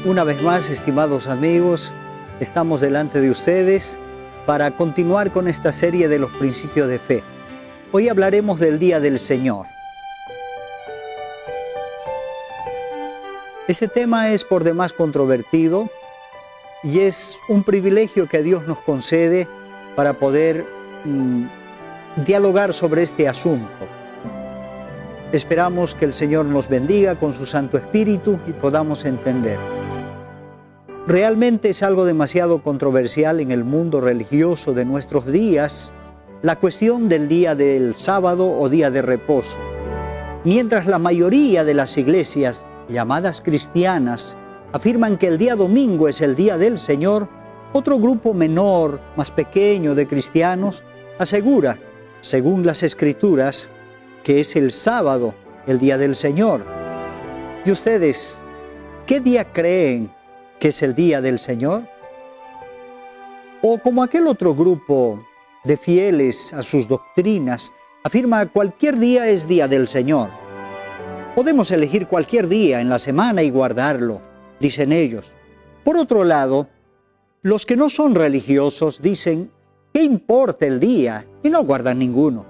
Una vez más, estimados amigos, estamos delante de ustedes para continuar con esta serie de los principios de fe. Hoy hablaremos del Día del Señor. Este tema es por demás controvertido y es un privilegio que Dios nos concede para poder dialogar sobre este asunto. Esperamos que el Señor nos bendiga con su Santo Espíritu y podamos entender. Realmente es algo demasiado controversial en el mundo religioso de nuestros días la cuestión del día del sábado o día de reposo. Mientras la mayoría de las iglesias llamadas cristianas afirman que el día domingo es el día del Señor, otro grupo menor, más pequeño de cristianos asegura, según las Escrituras, que es el sábado, el día del Señor. ¿Y ustedes qué día creen que es el día del Señor? O como aquel otro grupo de fieles a sus doctrinas afirma cualquier día es día del Señor. Podemos elegir cualquier día en la semana y guardarlo, dicen ellos. Por otro lado, los que no son religiosos dicen, ¿qué importa el día? Y no guardan ninguno.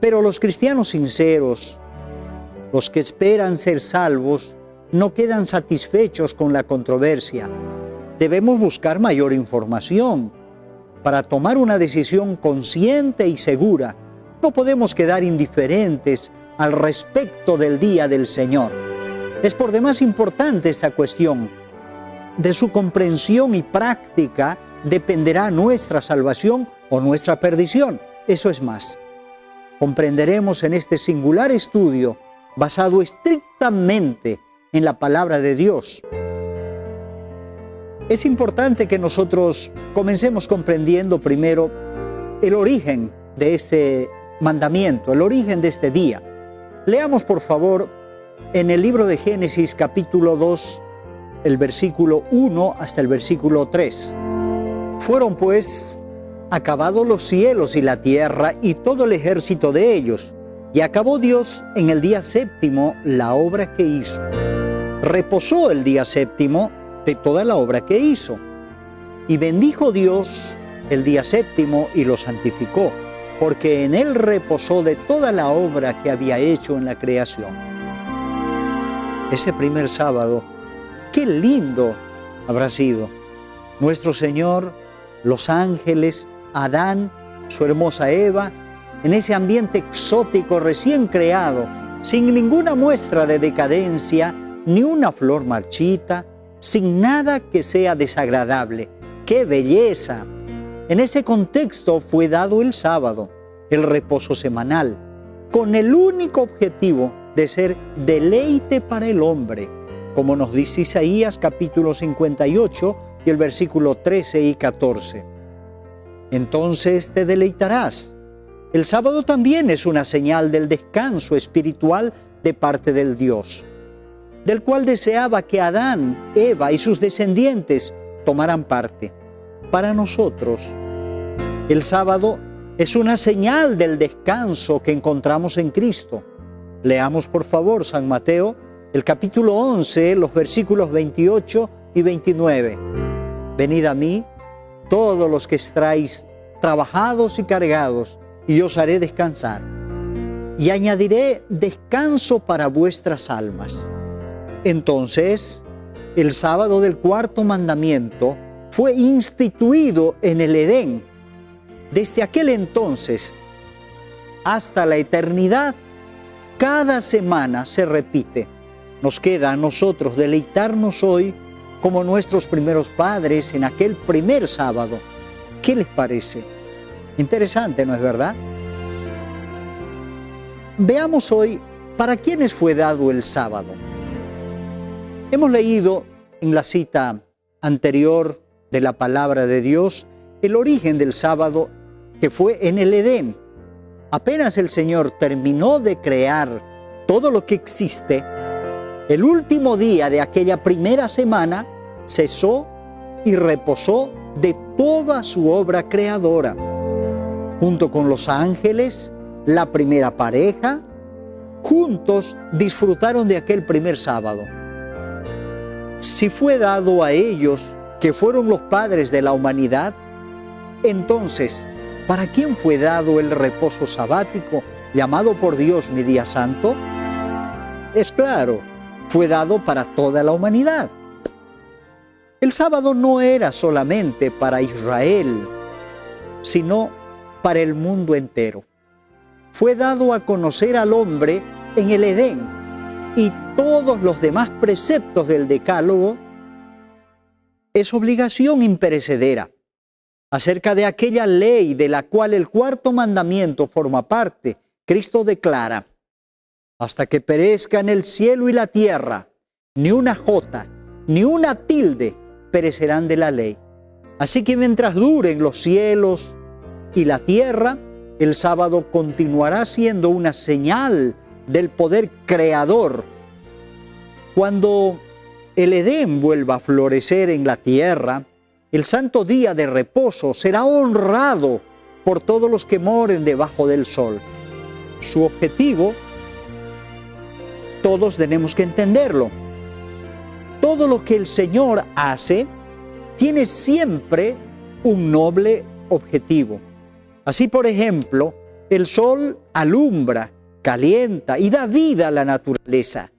Pero los cristianos sinceros, los que esperan ser salvos, no quedan satisfechos con la controversia. Debemos buscar mayor información para tomar una decisión consciente y segura. No podemos quedar indiferentes al respecto del día del Señor. Es por demás importante esta cuestión. De su comprensión y práctica dependerá nuestra salvación o nuestra perdición. Eso es más. Comprenderemos en este singular estudio, basado estrictamente en la palabra de Dios. Es importante que nosotros comencemos comprendiendo primero el origen de este mandamiento, el origen de este día. Leamos por favor en el libro de Génesis capítulo 2, el versículo 1 hasta el versículo 3. Fueron pues acabados los cielos y la tierra y todo el ejército de ellos, y acabó Dios en el día séptimo la obra que hizo. Reposó el día séptimo de toda la obra que hizo. Y bendijo Dios el día séptimo y lo santificó, porque en él reposó de toda la obra que había hecho en la creación. Ese primer sábado, qué lindo habrá sido. Nuestro Señor, los ángeles, Adán, su hermosa Eva, en ese ambiente exótico recién creado, sin ninguna muestra de decadencia, ni una flor marchita, sin nada que sea desagradable. ¡Qué belleza! En ese contexto fue dado el sábado, el reposo semanal, con el único objetivo de ser deleite para el hombre, como nos dice Isaías capítulo 58 y el versículo 13 y 14. Entonces te deleitarás. El sábado también es una señal del descanso espiritual de parte del Dios, del cual deseaba que Adán, Eva y sus descendientes tomaran parte. Para nosotros, el sábado es una señal del descanso que encontramos en Cristo. Leamos por favor San Mateo, el capítulo 11, los versículos 28 y 29. Venid a mí, todos los que estáis trabajados y cargados, y os haré descansar. Y añadiré descanso para vuestras almas. Entonces, el sábado del cuarto mandamiento fue instituido en el Edén. Desde aquel entonces hasta la eternidad, cada semana se repite. Nos queda a nosotros deleitarnos hoy como nuestros primeros padres en aquel primer sábado. ¿Qué les parece? Interesante, ¿no es verdad? Veamos hoy para quiénes fue dado el sábado. Hemos leído en la cita anterior de la palabra de Dios el origen del sábado que fue en el Edén. Apenas el Señor terminó de crear todo lo que existe, el último día de aquella primera semana cesó y reposó de toda su obra creadora. Junto con los ángeles, la primera pareja, juntos disfrutaron de aquel primer sábado. si fue dado a ellos, que fueron los padres de la humanidad, entonces, ¿para quién fue dado el reposo sabático, llamado por Dios mi día santo? Es claro, fue dado para toda la humanidad. El sábado no era solamente para Israel, sino para el mundo entero. Fue dado a conocer al hombre en el Edén, y todos los demás preceptos del Decálogo es obligación imperecedera. Acerca de aquella ley de la cual el cuarto mandamiento forma parte, Cristo declara: hasta que perezcan el cielo y la tierra, ni una jota, ni una tilde perecerán de la ley. Así que mientras duren los cielos y la tierra, el sábado continuará siendo una señal del poder creador. Cuando el Edén vuelva a florecer en la tierra, el santo día de reposo será honrado por todos los que moren debajo del sol. Su objetivo, todos tenemos que entenderlo. Todo lo que el Señor hace tiene siempre un noble objetivo. Así, por ejemplo, el sol alumbra, calienta y da vida a la naturaleza.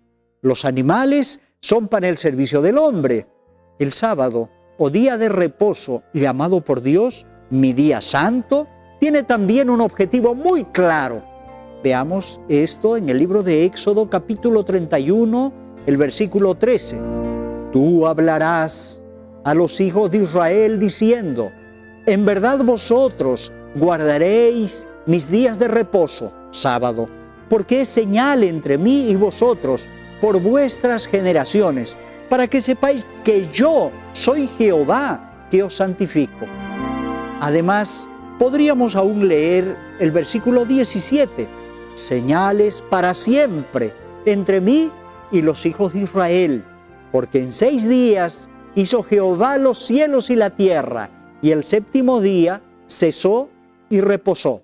Los animales son para el servicio del hombre. El sábado, o día de reposo, llamado por Dios mi día santo, tiene también un objetivo muy claro. Veamos esto en el libro de Éxodo, capítulo 31, el versículo 13. Tú hablarás a los hijos de Israel diciendo: en verdad vosotros guardaréis mis días de reposo, sábado, porque es señal entre mí y vosotros por vuestras generaciones, para que sepáis que yo soy Jehová que os santifico. Además, podríamos aún leer el versículo 17, señales para siempre entre mí y los hijos de Israel, porque en 6 días hizo Jehová los cielos y la tierra, y el séptimo día cesó y reposó.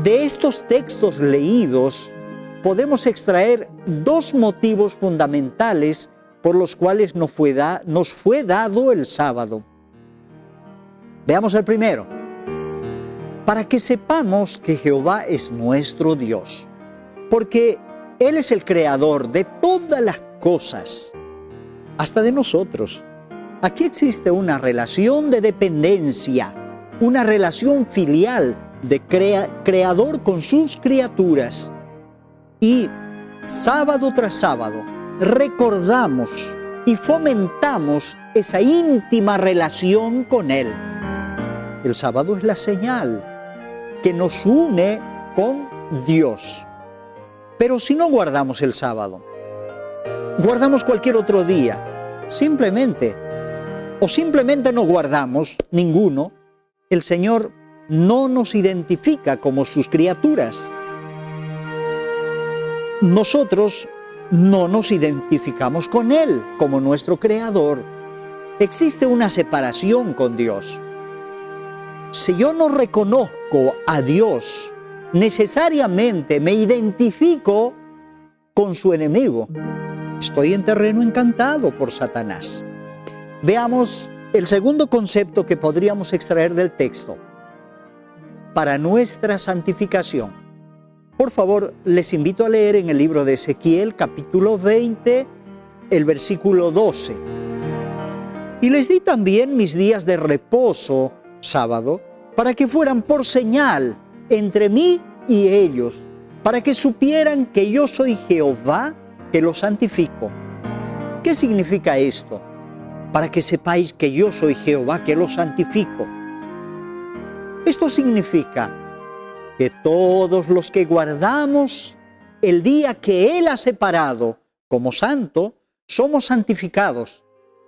De estos textos leídos podemos extraer 2 motivos fundamentales por los cuales nos fue dado el sábado. Veamos el primero. Para que sepamos que Jehová es nuestro Dios, porque Él es el creador de todas las cosas, hasta de nosotros. Aquí existe una relación de dependencia, una relación filial de creador con sus criaturas. Y sábado tras sábado recordamos y fomentamos esa íntima relación con Él. El sábado es la señal que nos une con Dios. Pero si no guardamos el sábado, guardamos cualquier otro día, simplemente no guardamos ninguno, el Señor no nos identifica como sus criaturas. Nosotros no nos identificamos con Él como nuestro Creador. Existe una separación con Dios. Si yo no reconozco a Dios, necesariamente me identifico con su enemigo. Estoy en terreno encantado por Satanás. Veamos el segundo concepto que podríamos extraer del texto. Para nuestra santificación. Por favor, les invito a leer en el libro de Ezequiel, capítulo 20, el versículo 12. Y les di también mis días de reposo, sábado, para que fueran por señal entre mí y ellos, para que supieran que yo soy Jehová, que los santifico. ¿Qué significa esto? Para que sepáis que yo soy Jehová, que los santifico. Esto significa que todos los que guardamos el día que Él ha separado como santo, somos santificados,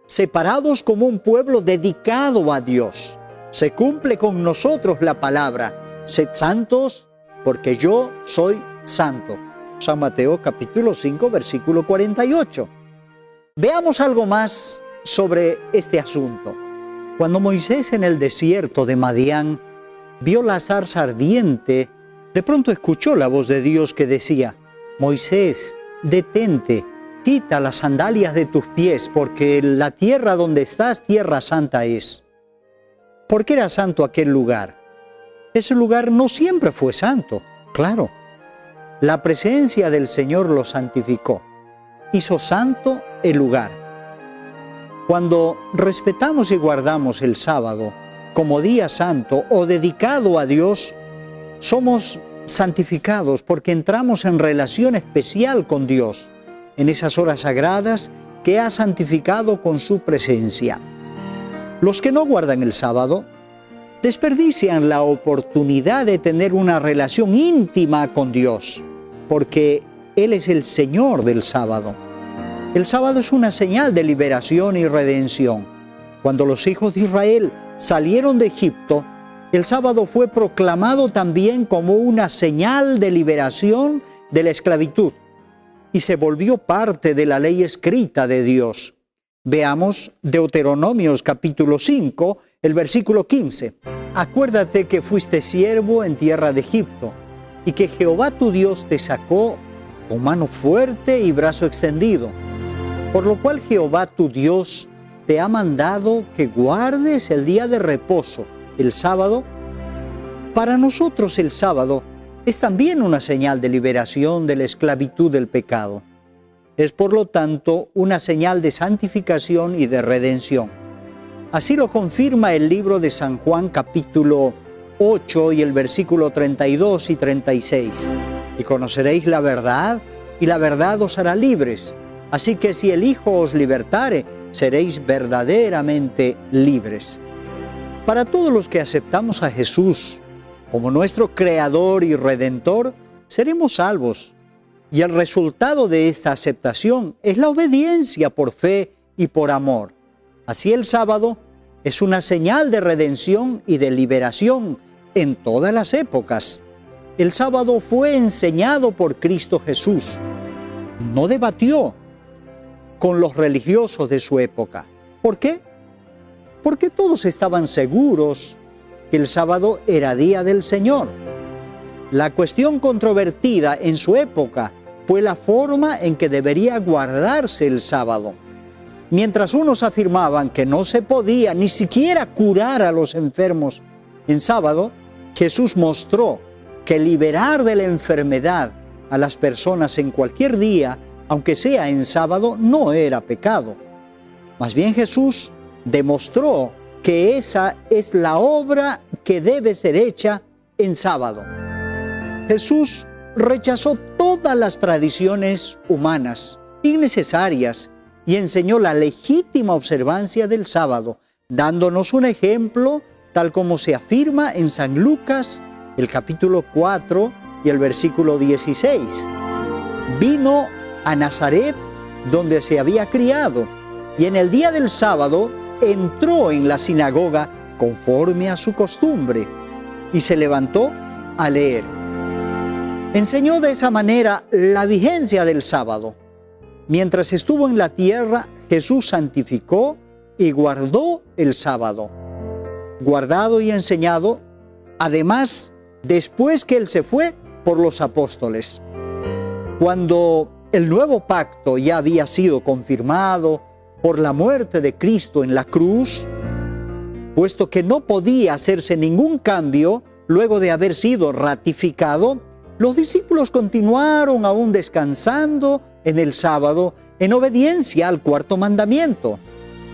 separados como un pueblo dedicado a Dios. Se cumple con nosotros la palabra: sed santos, porque yo soy santo. San Mateo capítulo 5, versículo 48. Veamos algo más sobre este asunto. Cuando Moisés en el desierto de Madián vio la zarza ardiente, de pronto escuchó la voz de Dios que decía: Moisés, detente, quita las sandalias de tus pies, porque la tierra donde estás, tierra santa es. ¿Por qué era santo aquel lugar? Ese lugar no siempre fue santo, claro. La presencia del Señor lo santificó, hizo santo el lugar. Cuando respetamos y guardamos el sábado como día santo o dedicado a Dios, somos santificados porque entramos en relación especial con Dios en esas horas sagradas que ha santificado con su presencia. Los que no guardan el sábado desperdician la oportunidad de tener una relación íntima con Dios, porque Él es el Señor del sábado. El sábado es una señal de liberación y redención. Cuando los hijos de Israel salieron de Egipto, el sábado fue proclamado también como una señal de liberación de la esclavitud y se volvió parte de la ley escrita de Dios. Veamos Deuteronomios capítulo 5, el versículo 15. Acuérdate que fuiste siervo en tierra de Egipto y que Jehová tu Dios te sacó con mano fuerte y brazo extendido. Por lo cual Jehová tu Dios te ha mandado que guardes el día de reposo, el sábado. Para nosotros el sábado es también una señal de liberación de la esclavitud del pecado. Es por lo tanto una señal de santificación y de redención. Así lo confirma el libro de San Juan capítulo 8 y el versículo 32 y 36. Y conoceréis la verdad, y la verdad os hará libres. Así que si el Hijo os libertare, seréis verdaderamente libres. Para todos los que aceptamos a Jesús como nuestro Creador y Redentor, seremos salvos. Y el resultado de esta aceptación es la obediencia por fe y por amor. Así el sábado es una señal de redención y de liberación en todas las épocas. El sábado fue enseñado por Cristo Jesús. No debatió con los religiosos de su época. ¿Por qué? Porque todos estaban seguros que el sábado era día del Señor. La cuestión controvertida en su época fue la forma en que debería guardarse el sábado. Mientras unos afirmaban que no se podía ni siquiera curar a los enfermos en sábado, Jesús mostró que liberar de la enfermedad a las personas en cualquier día, aunque sea en sábado, no era pecado. Más bien Jesús demostró que esa es la obra que debe ser hecha en sábado. Jesús rechazó todas las tradiciones humanas innecesarias y enseñó la legítima observancia del sábado, dándonos un ejemplo tal como se afirma en San Lucas, el capítulo 4 y el versículo 16. Vino a Nazaret, donde se había criado, y en el día del sábado entró en la sinagoga conforme a su costumbre y se levantó a leer. Enseñó de esa manera la vigencia del sábado. Mientras estuvo en la tierra, Jesús santificó y guardó el sábado. Guardado y enseñado, además, después que Él se fue por los apóstoles. Cuando el nuevo pacto ya había sido confirmado por la muerte de Cristo en la cruz, puesto que no podía hacerse ningún cambio luego de haber sido ratificado, los discípulos continuaron aún descansando en el sábado en obediencia al cuarto mandamiento.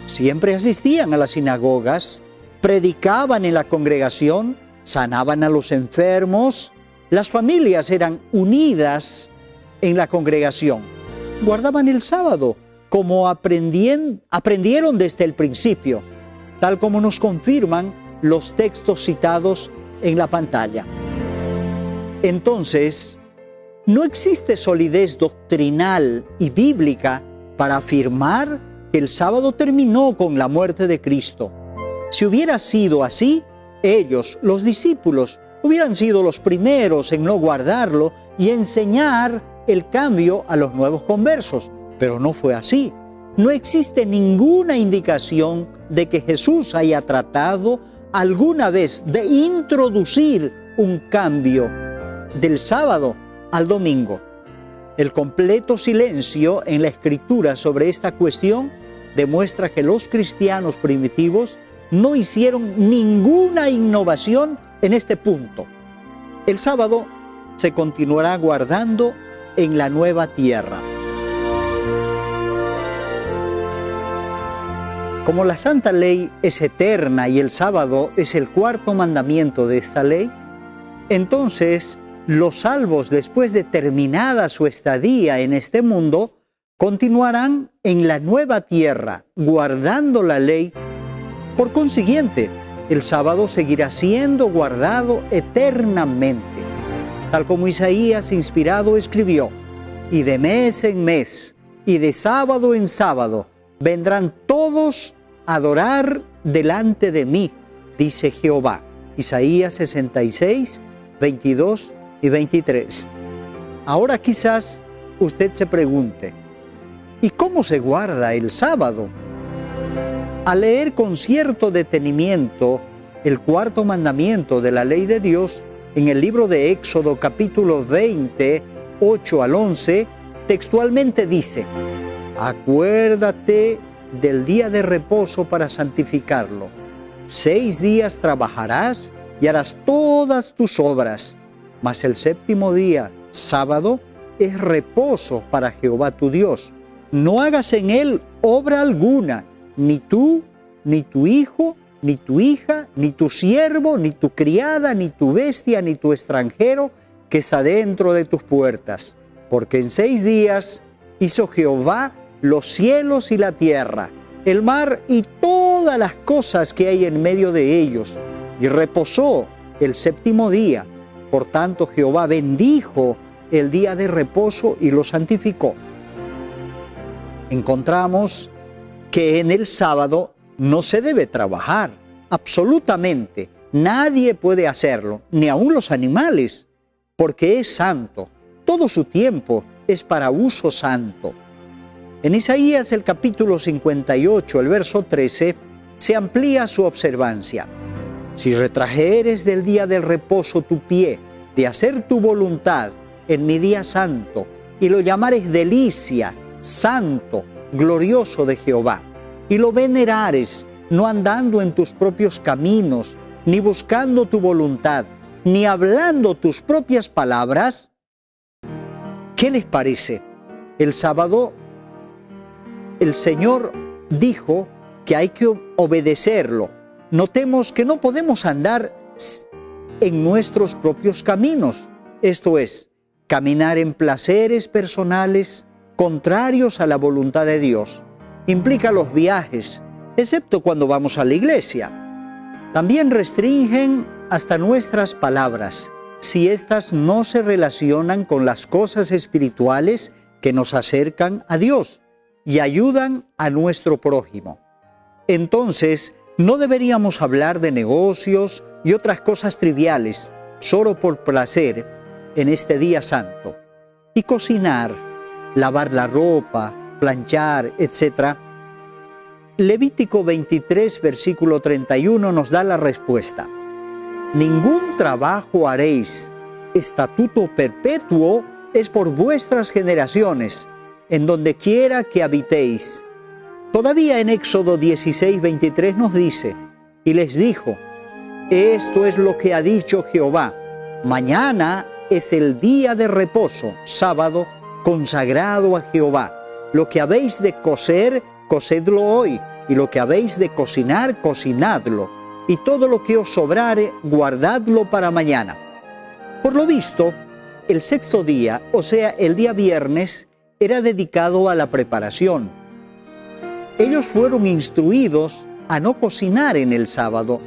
Siempre asistían a las sinagogas, predicaban en la congregación, sanaban a los enfermos, las familias eran unidas en la congregación, guardaban el sábado como aprendieron desde el principio, tal como nos confirman los textos citados en la pantalla. Entonces, no existe solidez doctrinal y bíblica para afirmar que el sábado terminó con la muerte de Cristo. Si hubiera sido así, ellos, los discípulos, hubieran sido los primeros en no guardarlo y enseñar el cambio a los nuevos conversos. Pero no fue así. No existe ninguna indicación de que Jesús haya tratado alguna vez de introducir un cambio del sábado al domingo. El completo silencio en la Escritura sobre esta cuestión demuestra que los cristianos primitivos no hicieron ninguna innovación en este punto. El sábado se continuará guardando en la nueva tierra. Como la Santa Ley es eterna y el sábado es el cuarto mandamiento de esta ley, entonces los salvos, después de terminada su estadía en este mundo, continuarán en la nueva tierra, guardando la ley. Por consiguiente, el sábado seguirá siendo guardado eternamente, tal como Isaías inspirado escribió: y de mes en mes, y de sábado en sábado, vendrán todos a adorar delante de mí, dice Jehová. Isaías 66, 22 y 23. Ahora quizás usted se pregunte, ¿y cómo se guarda el sábado? Al leer con cierto detenimiento el cuarto mandamiento de la ley de Dios, en el libro de Éxodo capítulo 20, 8 al 11, textualmente dice: acuérdate del día de reposo para santificarlo. 6 días trabajarás y harás todas tus obras, mas el séptimo día, sábado, es reposo para Jehová tu Dios. No hagas en él obra alguna, ni tú, ni tu hijo, ni tu hija, ni tu siervo, ni tu criada, ni tu bestia, ni tu extranjero que está dentro de tus puertas. Porque en 6 días hizo Jehová los cielos y la tierra, el mar y todas las cosas que hay en medio de ellos, y reposó el séptimo día. Por tanto, Jehová bendijo el día de reposo y lo santificó. Encontramos que en el sábado no se debe trabajar, absolutamente. Nadie puede hacerlo, ni aun los animales, porque es santo. Todo su tiempo es para uso santo. En Isaías el capítulo 58, el verso 13, se amplía su observancia. Si retrajeres del día del reposo tu pie, de hacer tu voluntad en mi día santo, y lo llamares delicia, santo, glorioso de Jehová, y lo venerares, no andando en tus propios caminos, ni buscando tu voluntad, ni hablando tus propias palabras, ¿qué les parece? El sábado, el Señor dijo que hay que obedecerlo. Notemos que no podemos andar en nuestros propios caminos, esto es, caminar en placeres personales contrarios a la voluntad de Dios. Implica los viajes, excepto cuando vamos a la iglesia. También restringen hasta nuestras palabras, si éstas no se relacionan con las cosas espirituales que nos acercan a Dios y ayudan a nuestro prójimo. Entonces, no deberíamos hablar de negocios y otras cosas triviales, solo por placer, en este día santo. Y cocinar, lavar la ropa, planchar, etc. Levítico 23, versículo 31 nos da la respuesta. Ningún trabajo haréis, estatuto perpetuo es por vuestras generaciones, en donde quiera que habitéis. Todavía en Éxodo 16, 23 nos dice, y les dijo, esto es lo que ha dicho Jehová, mañana es el día de reposo, sábado, consagrado a Jehová. Lo que habéis de cocer, cocedlo hoy, y lo que habéis de cocinar, cocinadlo, y todo lo que os sobrare, guardadlo para mañana. Por lo visto, el sexto día, o sea, el día viernes, era dedicado a la preparación. Ellos fueron instruidos a no cocinar en el sábado.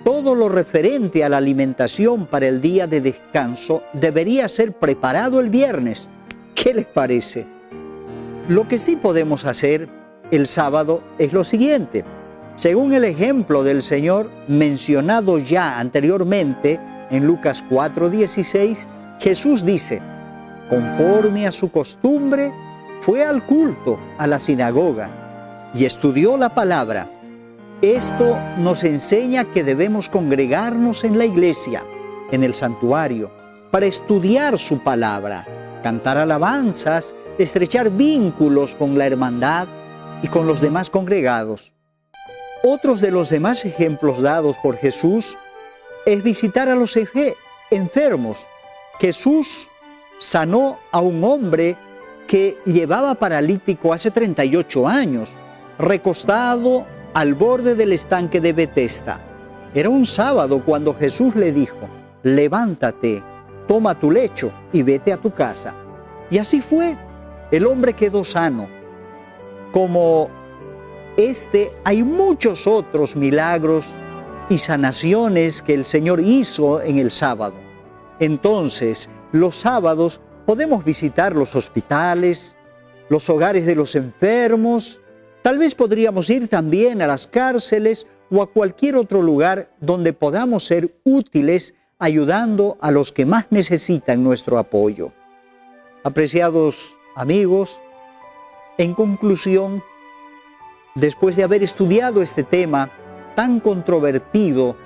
Todo lo referente a la alimentación para el día de descanso debería ser preparado el viernes. ¿Qué les parece? Lo que sí podemos hacer el sábado es lo siguiente. Según el ejemplo del Señor mencionado ya anteriormente en Lucas 4:16, Jesús dice, conforme a su costumbre, fue al culto, a la sinagoga, y estudió la palabra. Esto nos enseña que debemos congregarnos en la iglesia, en el santuario, para estudiar su palabra, cantar alabanzas, estrechar vínculos con la hermandad y con los demás congregados. Otros de los demás ejemplos dados por Jesús es visitar a los enfermos. Jesús sanó a un hombre que llevaba paralítico hace 38 años, recostado al borde del estanque de Betesda. Era un sábado cuando Jesús le dijo: levántate, toma tu lecho y vete a tu casa. Y así fue. El hombre quedó sano. Como hay muchos otros milagros y sanaciones que el Señor hizo en el sábado. Entonces, los sábados podemos visitar los hospitales, los hogares de los enfermos. Tal vez podríamos ir también a las cárceles o a cualquier otro lugar donde podamos ser útiles ayudando a los que más necesitan nuestro apoyo. Apreciados amigos, en conclusión, después de haber estudiado este tema tan controvertido,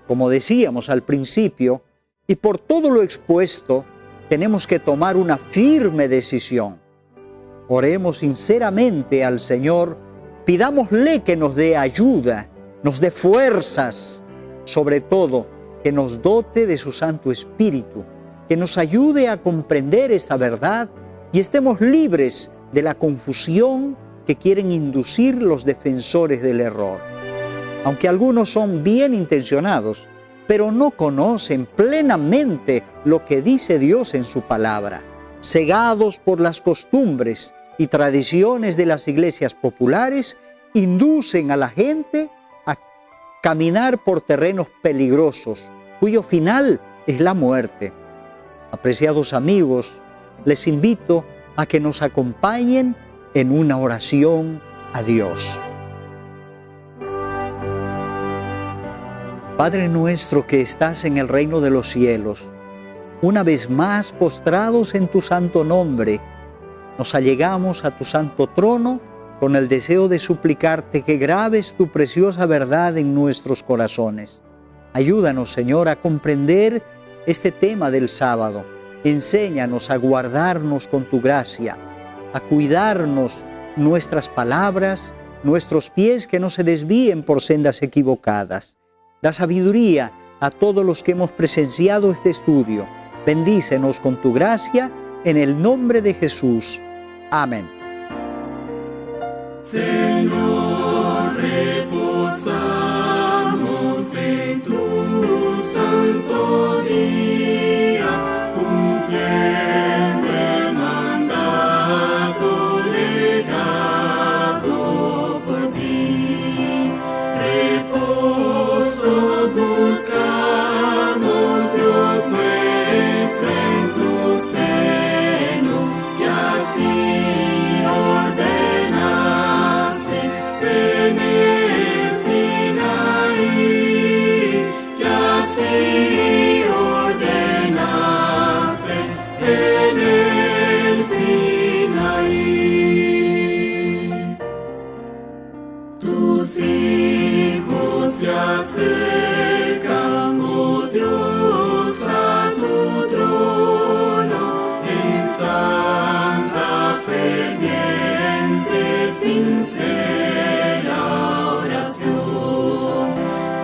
como decíamos al principio, y por todo lo expuesto, tenemos que tomar una firme decisión. Oremos sinceramente al Señor, pidámosle que nos dé ayuda, nos dé fuerzas, sobre todo que nos dote de su Santo Espíritu, que nos ayude a comprender esta verdad y estemos libres de la confusión que quieren inducir los defensores del error. Aunque algunos son bien intencionados, pero no conocen plenamente lo que dice Dios en su palabra, cegados por las costumbres y tradiciones de las iglesias populares, inducen a la gente a caminar por terrenos peligrosos, cuyo final es la muerte. Apreciados amigos, les invito a que nos acompañen en una oración a Dios. Padre nuestro que estás en el reino de los cielos, una vez más postrados en tu santo nombre, nos allegamos a tu santo trono con el deseo de suplicarte que grabes tu preciosa verdad en nuestros corazones. Ayúdanos, Señor, a comprender este tema del sábado. Enséñanos a guardarnos con tu gracia, a cuidarnos nuestras palabras, nuestros pies que no se desvíen por sendas equivocadas. Da sabiduría a todos los que hemos presenciado este estudio. Bendícenos con tu gracia, en el nombre de Jesús. Amén. Señor, reposamos en tu santo día, cumpliendo el mandato legado por ti. Reposo buscamos, Dios nuestro, en tu seno, que así ordenaste en el Sinaí, que así ordenaste en el Sinaí. Tus hijos se acercan, oh Dios, a tu trono, en santa, ferviente, sincera oración,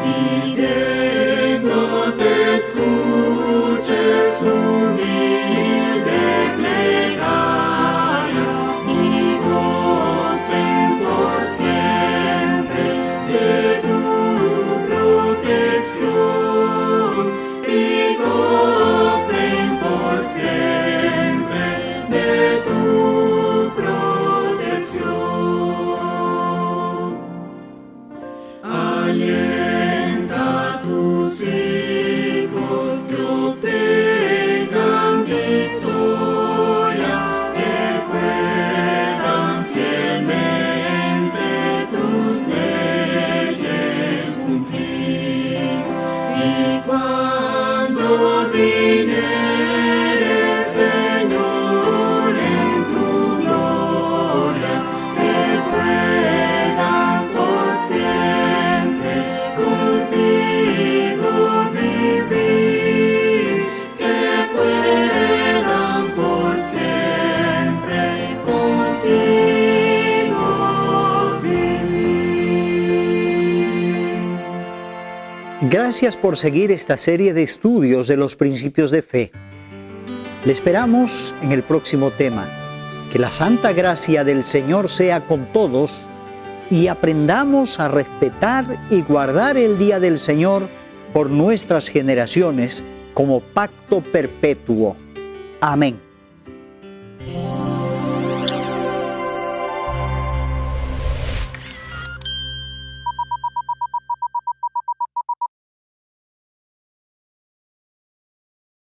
pidiendo te escuches humilde plegaria y gocen por siempre de tu protección, y gocen por siempre de tu protección. Alienta a tus hijos que obtengan victoria, que puedan fielmente tus leyes cumplir. Y cuando vinieres, Señor, en tu gloria, que puedan por siempre contigo vivir, que puedan por siempre Gracias por seguir esta serie de estudios de los principios de fe. Le esperamos en el próximo tema. Que la santa gracia del Señor sea con todos y aprendamos a respetar y guardar el día del Señor por nuestras generaciones como pacto perpetuo. Amén.